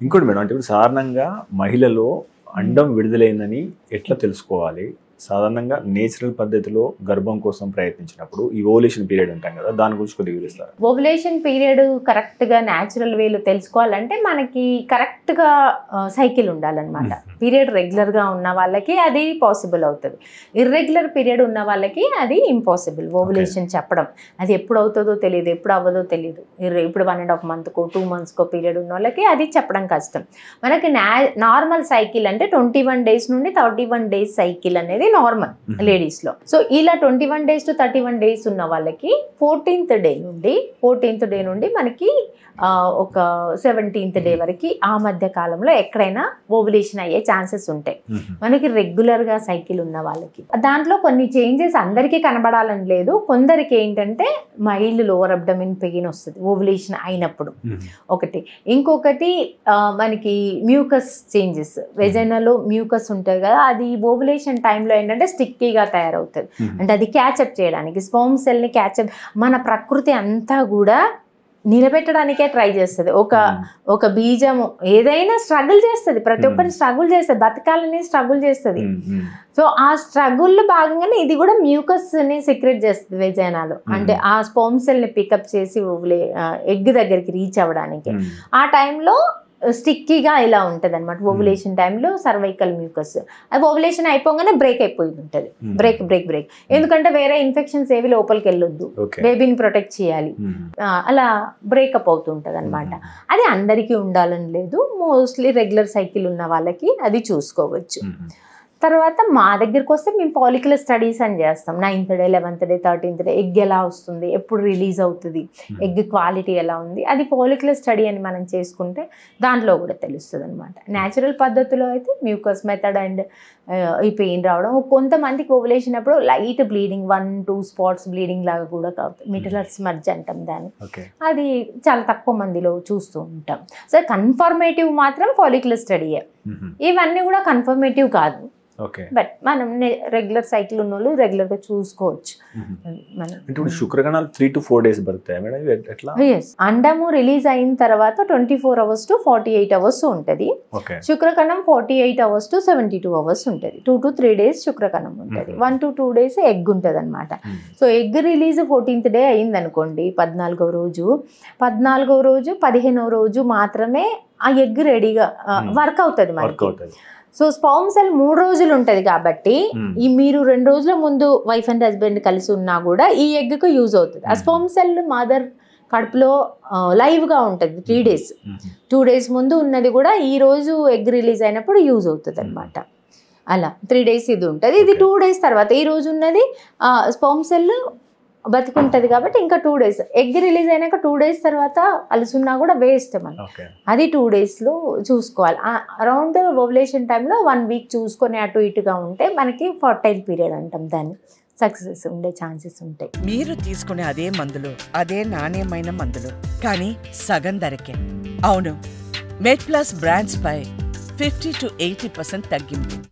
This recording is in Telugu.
ఇంకోటి మేడం, అంటే ఇప్పుడు సాధారణంగా మహిళలో అండం విడుదలైందని ఎట్లా తెలుసుకోవాలి? సాధారణంగా నేచురల్ పద్ధతిలో గర్భం కోసం ప్రయత్నించినప్పుడు ఈ ఓవులేషన్ పీరియడ్ అంటాం కదా, దాని గురించి కొద్దిగా వివరిస్తారు. ఓవులేషన్ పీరియడ్ కరెక్ట్గా న్యాచురల్ వేలో తెలుసుకోవాలంటే మనకి కరెక్ట్గా సైకిల్ ఉండాలన్నమాట. పీరియడ్ రెగ్యులర్గా ఉన్న వాళ్ళకి అది పాసిబుల్ అవుతుంది. ఇర్రెగ్యులర్ పీరియడ్ ఉన్న వాళ్ళకి అది ఇంపాసిబుల్ ఓవులేషన్ చెప్పడం. అది ఎప్పుడు అవుతుందో తెలియదు, ఎప్పుడు అవ్వదో తెలియదు. ఇప్పుడు 1.5 monthకో 2 monthsకో పీరియడ్ ఉన్న వాళ్ళకి అది చెప్పడం కష్టం. మనకి నార్మల్ సైకిల్ అంటే 21 days నుండి 31 days సైకిల్ అనేది నార్మల్ లేడీస్ లో. సో ఇలా 21 days to 31 days ఉన్న వాళ్ళకి 14th day నుండి మనకి ఒక 17th day వరకు ఆ మధ్య కాలంలో ఎక్కడైనా ఓవులేషన్ అయ్యే ఛాన్సెస్ ఉంటాయి మనకి రెగ్యులర్ గా సైకిల్ ఉన్న వాళ్ళకి. దాంట్లో కొన్ని చేంజెస్ అందరికీ కనబడాలని లేదు. కొందరికి ఏంటంటే మైల్డ్ లోవర్ అబ్డమిన్ పెయిన్ వస్తుంది ఓవులేషన్ అయినప్పుడు ఒకటి. ఇంకొకటి మనకి మ్యూకస్ చేంజెస్, వెజైనాలో మ్యూకస్ ఉంటుంది కదా, అది ఓవులేషన్ టైంలో ఏంటంటే స్టిక్కీగా తయారవుతుంది. అంటే అది క్యాచప్ చేయడానికి స్పర్మ్ సెల్ని క్యాచప్, మన ప్రకృతి అంతా కూడా నిలబెట్టడానికే ట్రై చేస్తుంది. ఒక బీజము ఏదైనా స్ట్రగుల్ చేస్తుంది, ప్రతి ఒక్కరి స్ట్రగుల్ చేస్తుంది, బతకాలని స్ట్రగుల్ చేస్తుంది. సో ఆ స్ట్రగుల్లో భాగంగానే ఇది కూడా మ్యూకస్ ని సీక్రెట్ చేస్తుంది వెజైనాలో. అంటే ఆ స్పర్మ్ సెల్ ని పికప్ చేసి ఎగ్ దగ్గరికి రీచ్ అవ్వడానికి. ఆ టైంలో స్టిక్కీగా ఇలా ఉంటుంది అనమాట ఓవులేషన్ టైంలో సర్వైకల్ మ్యూకస్. అది ఓవులేషన్ అయిపోగానే బ్రేక్ అయిపోయి ఉంటుంది. బ్రేక్ ఎందుకంటే వేరే ఇన్ఫెక్షన్స్ ఏవి లోపలికి వెళ్ళొద్దు, బేబీని ప్రొటెక్ట్ చేయాలి, అలా బ్రేకప్ అవుతుంటుంది అనమాట. అది అందరికీ ఉండాలని లేదు, మోస్ట్లీ రెగ్యులర్ సైకిల్ ఉన్న వాళ్ళకి అది చూసుకోవచ్చు. తర్వాత మా దగ్గరికి వస్తే మేము ఫాలిక్యులర్ స్టడీస్ అని చేస్తాం. 9th day 11th day 13th day egg ఎలా వస్తుంది, ఎప్పుడు రిలీజ్ అవుతుంది, ఎగ్ క్వాలిటీ ఎలా ఉంది, అది ఫాలిక్యులర్ స్టడీ అని మనం చేసుకుంటే దాంట్లో కూడా తెలుస్తుంది అనమాట. న్యాచురల్ పద్ధతిలో అయితే మ్యూకస్ మెథడ్ అండ్ ఈ పెయిన్ రావడం, కొంతమందికి ఓవులేషన్ అప్పుడు లైట్ బ్లీడింగ్ 1-2 spots బ్లీడింగ్ లాగా కూడా కావుతుంది, మిటలర్ స్మర్జ్ అంటాం దాన్ని. అది చాలా తక్కువ మందిలో చూస్తూ ఉంటాం. సో కన్ఫర్మేటివ్ మాత్రం ఫాలిక్యులర్ స్టడీయే. ఇవన్నీ కూడా కన్ఫర్మేటివ్ కాదు, బట్ మనం రెగ్యులర్ సైకిల్ ఉన్న వాళ్ళు రెగ్యులర్ గా చూసుకోవచ్చు. శుక్రకణాలు 3 to 4 days బరుతాయి మేడం ఎట్లా? అండము రిలీజ్ అయిన తర్వాత 24 hours to 48 hours ఉంటుంది. శుక్రకణం 48 hours to 72 hours ఉంటుంది. 2 to 3 days శుక్రకణం ఉంటుంది, 1 to 2 days ఎగ్ ఉంటుంది అనమాట. So egg release 14th day అయింది అనుకోండి, 14వ రోజు 15వ రోజు మాత్రమే ఆ ఎగ్ రెడీగా వర్క్ అవుతుంది మనకి. సో స్పర్మ్ సెల్ 3 రోజులు ఉంటుంది కాబట్టి ఈ మీరు 2 రోజుల ముందు వైఫ్ అండ్ హస్బెండ్ కలిసి ఉన్నా కూడా ఈ ఎగ్కు యూజ్ అవుతుంది. ఆ స్పర్మ్ సెల్ మదర్ కడుపులో లైవ్గా ఉంటుంది 3 days. 2 days ముందు ఉన్నది కూడా ఈ రోజు ఎగ్ రిలీజ్ అయినప్పుడు యూజ్ అవుతుంది అనమాట. అలా 3 days ఇది ఉంటుంది. ఇది 2 days తర్వాత ఈ రోజు ఉన్నది స్పర్మ్ సెల్ బతికుంటది కాబట్టి ఇంకా 2 days, ఎగ్ రిలీజ్ అయినాక 2 days తర్వాత అలుసున్నా కూడా వేస్ట్ మనం. అది 2 days లో చూసుకోవాలి. అరౌండ్ ఓవులేషన్ టైంలో 1 week చూసుకొని అటు ఇటుగా ఉంటే మనకి ఫర్టైల్ పీరియడ్ అంటాం దాన్ని, సక్సెస్ ఉండే ఛాన్సెస్ ఉంటాయి. మీరు తీసుకునే అదే మందులు, అదే నాణ్యమైన మందులు, కానీ సగం ధరకే. అవును, మెడ్ ప్లస్ బ్రాండ్స్ పై 50 to 80% తగ్గింపు.